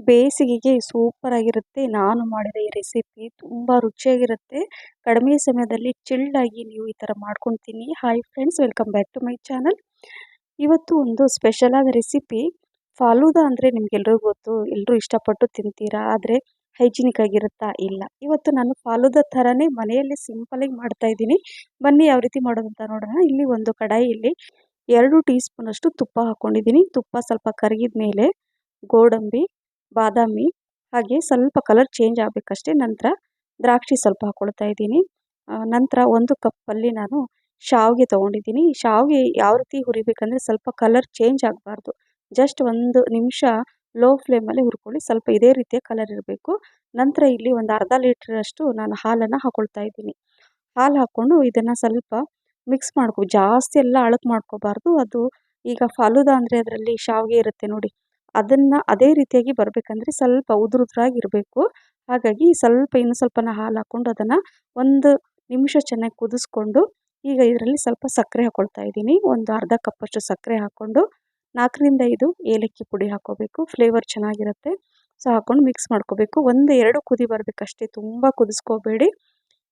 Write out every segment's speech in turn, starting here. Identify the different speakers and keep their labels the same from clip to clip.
Speaker 1: ಬೇಸಿಗೆಗೆ super ಆಗಿರುತ್ತೆ. ನಾನು ಮಾಡಿದ ಈ ರೆಸಿಪಿ ತುಂಬ ರುಚಿಯಾಗಿರುತ್ತೆ. ಕಡಿಮೆ ಸಮಯದಲ್ಲಿ ಚಿಲ್ಡಾಗಿ ನೀವು ಈ ಥರ ಮಾಡ್ಕೊಂಡು ತಿನ್ನಿ. Hi friends, welcome back to my channel. ಇವತ್ತು ಒಂದು ಸ್ಪೆಷಲ್ ಆದ ರೆಸಿಪಿ. ಫಾಲೂದಾ ಅಂದರೆ ನಿಮ್ಗೆಲ್ರಿಗೂ ಗೊತ್ತು, ಎಲ್ಲರೂ ಇಷ್ಟಪಟ್ಟು ತಿಂತೀರಾ. ಆದರೆ ಹೈಜಿನಿಕ್ ಆಗಿರುತ್ತಾ? ಇಲ್ಲ. ಇವತ್ತು ನಾನು ಫಾಲೂದಾ ಥರನೇ ಮನೆಯಲ್ಲಿ ಸಿಂಪಲಾಗಿ ಮಾಡ್ತಾ ಇದ್ದೀನಿ. ಬನ್ನಿ ಯಾವ ರೀತಿ ಮಾಡೋದು ಅಂತ ನೋಡೋಣ. ಇಲ್ಲಿ ಒಂದು ಕಡಾಯಿಯಲ್ಲಿ 2 ಟೀ ಸ್ಪೂನಷ್ಟು ತುಪ್ಪ ಹಾಕ್ಕೊಂಡಿದ್ದೀನಿ. ತುಪ್ಪ ಸ್ವಲ್ಪ ಕರಗಿದ ಮೇಲೆ ಗೋಡಂಬಿ, ಬಾದಾಮಿ ಹಾಗೆ ಸ್ವಲ್ಪ ಕಲರ್ ಚೇಂಜ್ ಆಗಬೇಕಷ್ಟೇ. ನಂತರ ದ್ರಾಕ್ಷಿ ಸ್ವಲ್ಪ ಹಾಕ್ಕೊಳ್ತಾ ಇದ್ದೀನಿ. ನಂತರ 1 ಕಪ್ಪಲ್ಲಿ ನಾನು ಶಾವಿಗೆ ತೊಗೊಂಡಿದ್ದೀನಿ. ಶಾವಿಗೆ ಯಾವ ರೀತಿ ಹುರಿಬೇಕಂದ್ರೆ ಸ್ವಲ್ಪ ಕಲರ್ ಚೇಂಜ್ ಆಗಬಾರ್ದು. ಜಸ್ಟ್ 1 ನಿಮಿಷ ಲೋ ಫ್ಲೇಮಲ್ಲಿ ಹುರ್ಕೊಳ್ಳಿ. ಸ್ವಲ್ಪ ಇದೇ ರೀತಿಯ ಕಲರ್ ಇರಬೇಕು. ನಂತರ ಇಲ್ಲಿ ಒಂದು ಅರ್ಧ ಲೀಟ್ರಷ್ಟು ನಾನು ಹಾಲನ್ನು ಹಾಕ್ಕೊಳ್ತಾ ಇದ್ದೀನಿ. ಹಾಲು ಹಾಕ್ಕೊಂಡು ಇದನ್ನು ಸ್ವಲ್ಪ ಮಿಕ್ಸ್ ಜಾಸ್ತಿ ಎಲ್ಲ ಅಳತೆ ಮಾಡ್ಕೋಬಾರ್ದು. ಅದು ಈಗ ಫಾಲೂದಾ ಅಂದರೆ ಅದರಲ್ಲಿ ಶಾವಿಗೆ ಇರುತ್ತೆ ನೋಡಿ, ಅದನ್ನು ಅದೇ ರೀತಿಯಾಗಿ ಬರಬೇಕಂದ್ರೆ ಸ್ವಲ್ಪ ಉದುರಾಗಿರಬೇಕು. ಹಾಗಾಗಿ ಇನ್ನು ಸ್ವಲ್ಪನ ಹಾಲು ಹಾಕ್ಕೊಂಡು ಅದನ್ನು 1 ನಿಮಿಷ ಚೆನ್ನಾಗಿ ಕುದಿಸ್ಕೊಂಡು, ಈಗ ಇದರಲ್ಲಿ ಸ್ವಲ್ಪ ಸಕ್ಕರೆ ಹಾಕ್ಕೊಳ್ತಾ ಇದ್ದೀನಿ. ಒಂದು ಅರ್ಧ ಕಪ್ಪಷ್ಟು ಸಕ್ಕರೆ ಹಾಕ್ಕೊಂಡು 4 ರಿಂದ 5 ಏಲಕ್ಕಿ ಪುಡಿ ಹಾಕ್ಕೋಬೇಕು. ಫ್ಲೇವರ್ ಚೆನ್ನಾಗಿರುತ್ತೆ. ಸೊ ಹಾಕ್ಕೊಂಡು ಮಿಕ್ಸ್ ಮಾಡ್ಕೋಬೇಕು. 1-2 ಕುದಿ ಬರಬೇಕಷ್ಟೇ, ತುಂಬ ಕುದಿಸ್ಕೋಬೇಡಿ.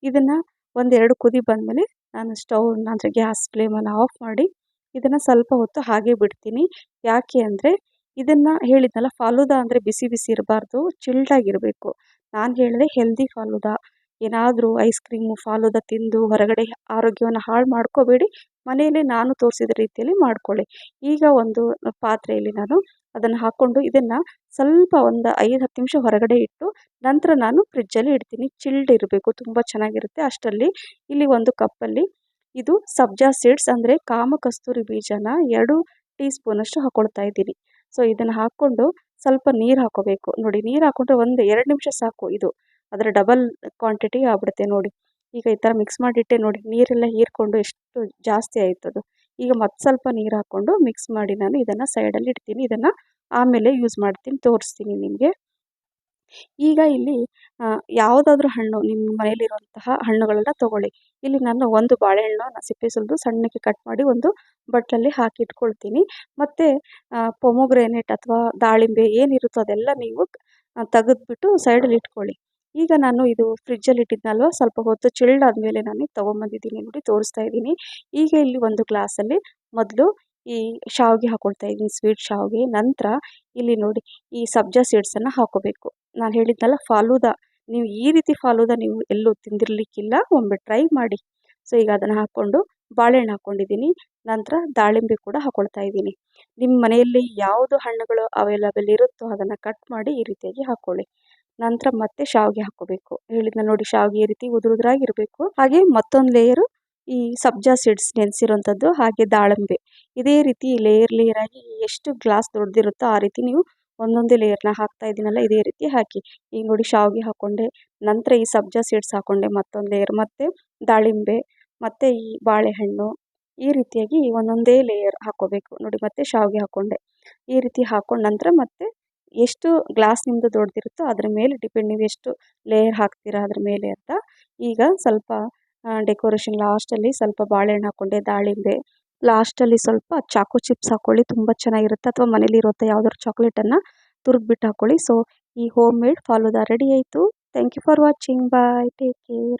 Speaker 1: ಇದನ್ನು 1-2 ಕುದಿ ಬಂದಮೇಲೆ ನಾನು ಸ್ಟವ್ನ ಅಂದರೆ ಗ್ಯಾಸ್ ಫ್ಲೇಮನ್ನು ಆಫ್ ಮಾಡಿ ಇದನ್ನು ಸ್ವಲ್ಪ ಹೊತ್ತು ಹಾಗೆ ಬಿಡ್ತೀನಿ. ಯಾಕೆ ಅಂದರೆ ಇದನ್ನು ಹೇಳಿದ್ನಲ್ಲ, ಫಾಲೂದಾ ಅಂದರೆ ಬಿಸಿ ಬಿಸಿ ಇರಬಾರ್ದು, ಚಿಲ್ಡಾಗಿರಬೇಕು. ನಾನು ಹೇಳಿದೆ ಹೆಲ್ದಿ ಫಾಲೂದಾ. ಏನಾದರೂ ಐಸ್ ಕ್ರೀಮು ಫಾಲೂದಾ ತಿಂದು ಹೊರಗಡೆ ಆರೋಗ್ಯವನ್ನು ಹಾಳು ಮಾಡ್ಕೋಬೇಡಿ. ಮನೆಯಲ್ಲೇ ನಾನು ತೋರಿಸಿದ ರೀತಿಯಲ್ಲಿ ಮಾಡ್ಕೊಳ್ಳಿ. ಈಗ ಒಂದು ಪಾತ್ರೆಯಲ್ಲಿ ನಾನು ಅದನ್ನು ಹಾಕ್ಕೊಂಡು ಇದನ್ನು ಸ್ವಲ್ಪ ಒಂದು 5-10 ನಿಮಿಷ ಹೊರಗಡೆ ಇಟ್ಟು ನಂತರ ನಾನು ಫ್ರಿಜ್ಜಲ್ಲಿ ಇಡ್ತೀನಿ. ಚಿಲ್ಡ್ ಇರಬೇಕು, ತುಂಬ ಚೆನ್ನಾಗಿರುತ್ತೆ. ಅಷ್ಟರಲ್ಲಿ ಇಲ್ಲಿ 1 ಕಪ್ಪಲ್ಲಿ ಇದು ಸಬ್ಜಾ ಸೀಡ್ಸ್ ಅಂದರೆ ಕಾಮಕಸ್ತೂರಿ ಬೀಜನ 2 ಟೀ ಸ್ಪೂನಷ್ಟು ಹಾಕ್ಕೊಳ್ತಾ ಇದ್ದೀನಿ. ಸೊ ಇದನ್ನು ಹಾಕ್ಕೊಂಡು ಸ್ವಲ್ಪ ನೀರು ಹಾಕ್ಕೋಬೇಕು. ನೋಡಿ, ನೀರು ಹಾಕ್ಕೊಂಡ್ರೆ 1-2 ನಿಮಿಷ ಸಾಕು. ಇದು ಅದರ ಡಬಲ್ ಕ್ವಾಂಟಿಟಿ ಆಗ್ಬಿಡುತ್ತೆ ನೋಡಿ. ಈಗ ಈ ಥರ ಮಿಕ್ಸ್ ಮಾಡಿಟ್ಟೆ ನೋಡಿ, ನೀರೆಲ್ಲ ಹೀರ್ಕೊಂಡು ಎಷ್ಟು ಜಾಸ್ತಿ ಆಯ್ತದು. ಈಗ ಮತ್ತೆ ಸ್ವಲ್ಪ ನೀರು ಹಾಕ್ಕೊಂಡು ಮಿಕ್ಸ್ ಮಾಡಿ ನಾನು ಇದನ್ನು ಸೈಡಲ್ಲಿ ಇಡ್ತೀನಿ. ಇದನ್ನು ಆಮೇಲೆ ಯೂಸ್ ಮಾಡ್ತೀನಿ, ತೋರಿಸ್ತೀನಿ ನಿಮಗೆ. ಈಗ ಇಲ್ಲಿ ಯಾವುದಾದ್ರೂ ಹಣ್ಣು ನಿಮ್ಮ ಮನೆಯಲ್ಲಿರುವಂತಹ ಹಣ್ಣುಗಳನ್ನು ತೊಗೊಳ್ಳಿ. ಇಲ್ಲಿ ನಾನು 1 ಬಾಳೆಹಣ್ಣು ಸಿಪ್ಪೆ ಸುಲಿದು ಸಣ್ಣಕ್ಕೆ ಕಟ್ ಮಾಡಿ ಒಂದು ಬಟ್ಲಲ್ಲಿ ಹಾಕಿ ಇಟ್ಕೊಳ್ತೀನಿ. ಮತ್ತು ಪೊಮೊಗ್ರೇನೇಟ್ ಅಥವಾ ದಾಳಿಂಬೆ ಏನಿರುತ್ತೋ ಅದೆಲ್ಲ ನೀವು ತೆಗೆದ್ಬಿಟ್ಟು ಸೈಡಲ್ಲಿ ಇಟ್ಕೊಳ್ಳಿ. ಈಗ ನಾನು ಇದು ಫ್ರಿಜ್ಜಲ್ಲಿ ಇಟ್ಟಿದ್ನಲ್ವ, ಸ್ವಲ್ಪ ಹೊತ್ತು ಚಿಲ್ಡ್ ಆದಮೇಲೆ ನಾನು ತೊಗೊಂಬಂದಿದ್ದೀನಿ ನೋಡಿ, ತೋರಿಸ್ತಾ ಇದ್ದೀನಿ. ಈಗ ಇಲ್ಲಿ 1 ಗ್ಲಾಸಲ್ಲಿ ಮೊದಲು ಈ ಶಾವಿಗೆ ಹಾಕ್ಕೊಳ್ತಾ ಇದ್ದೀನಿ, ಸ್ವೀಟ್ ಶಾವಿಗೆ. ನಂತರ ಇಲ್ಲಿ ನೋಡಿ ಈ ಸಬ್ಜಾ ಸೀಡ್ಸನ್ನು ಹಾಕ್ಕೋಬೇಕು. ನಾನು ಹೇಳಿದ್ನಲ್ಲ ಫಾಲೂದಾ, ನೀವು ಈ ರೀತಿ ಫಾಲೂದಾ ನೀವು ಎಲ್ಲೂ ತಿಂದಿರಲಿಕ್ಕಿಲ್ಲ, ಒಮ್ಮೆ ಟ್ರೈ ಮಾಡಿ. ಸೊ ಈಗ ಅದನ್ನು ಹಾಕ್ಕೊಂಡು ಬಾಳೆಹಣ್ಣು ಹಾಕ್ಕೊಂಡಿದ್ದೀನಿ. ನಂತರ ದಾಳಿಂಬೆ ಕೂಡ ಹಾಕ್ಕೊಳ್ತಾ ಇದ್ದೀನಿ. ನಿಮ್ಮ ಮನೆಯಲ್ಲಿ ಯಾವುದು ಹಣ್ಣುಗಳು ಅವೈಲಬಲ್ ಇರುತ್ತೋ ಅದನ್ನು ಕಟ್ ಮಾಡಿ ಈ ರೀತಿಯಾಗಿ ಹಾಕ್ಕೊಳ್ಳಿ. ನಂತರ ಮತ್ತೆ ಶಾವಿಗೆ ಹಾಕ್ಕೋಬೇಕು. ಹೇಳಿದ್ನ ನೋಡಿ, ಶಾವಿಗೆ ಈ ರೀತಿ ಉದುರಾಗಿರಬೇಕು. ಹಾಗೆ ಮತ್ತೊಂದು ಲೇಯರು ಈ ಸಬ್ಜಾ ಸೀಡ್ಸ್ ನೆನೆಸಿರೋಂಥದ್ದು, ಹಾಗೆ ದಾಳಿಂಬೆ ಇದೇ ರೀತಿ ಲೇಯರ್ ಆಗಿ ಎಷ್ಟು ಗ್ಲಾಸ್ ದೊಡ್ಡದಿರುತ್ತೋ ಆ ರೀತಿ ನೀವು ಒಂದೊಂದೇ ಲೇಯರ್ನ ಹಾಕ್ತಾ ಇದ್ದೀನಲ್ಲ, ಇದೇ ರೀತಿ ಹಾಕಿ. ಈಗ ನೋಡಿ, ಶಾವಿಗೆ ಹಾಕ್ಕೊಂಡೆ, ನಂತರ ಈ ಸಬ್ಜಾ ಸೀಡ್ಸ್ ಹಾಕ್ಕೊಂಡೆ ಮತ್ತೊಂದು ಲೇಯರ್, ಮತ್ತು ದಾಳಿಂಬೆ ಮತ್ತು ಈ ಬಾಳೆಹಣ್ಣು ಈ ರೀತಿಯಾಗಿ ಒಂದೊಂದೇ ಲೇಯರ್ ಹಾಕ್ಕೋಬೇಕು ನೋಡಿ. ಮತ್ತೆ ಶಾವಿಗೆ ಹಾಕ್ಕೊಂಡೆ, ಈ ರೀತಿ ಹಾಕ್ಕೊಂಡು ನಂತರ ಮತ್ತೆ ಎಷ್ಟು ಗ್ಲಾಸ್ ನಿಮ್ಮದು ದೊಡ್ಡದಿರುತ್ತೋ ಅದ್ರ ಮೇಲೆ ಡಿಪೆಂಡ್, ನೀವು ಎಷ್ಟು ಲೇಯರ್ ಹಾಕ್ತೀರಾ ಅದ್ರ ಮೇಲೆ ಅಂತ. ಈಗ ಸ್ವಲ್ಪ ಡೆಕೋರೇಷನ್ ಲಾಸ್ಟಲ್ಲಿ ಸ್ವಲ್ಪ ಬಾಳೆಹಣ್ಣು ಹಾಕ್ಕೊಂಡೆ, ದಾಳಿಂಬೆ ಲಾಸ್ಟಲ್ಲಿ ಸ್ವಲ್ಪ ಚಾಕೋ ಚಿಪ್ಸ್ ಹಾಕ್ಕೊಳ್ಳಿ, ತುಂಬ ಚೆನ್ನಾಗಿರುತ್ತೆ. ಅಥವಾ ಮನೇಲಿರುವಂಥ ಯಾವುದಾದ್ರು ಚಾಕ್ಲೇಟನ್ನು ತುರಿದ್ಬಿಟ್ಟು ಹಾಕ್ಕೊಳ್ಳಿ. ಸೊ ಈ ಹೋಮ್ ಮೇಡ್ ಫಾಲೂದಾ ರೆಡಿ ಆಯಿತು. Thank you for watching. Bye, take care.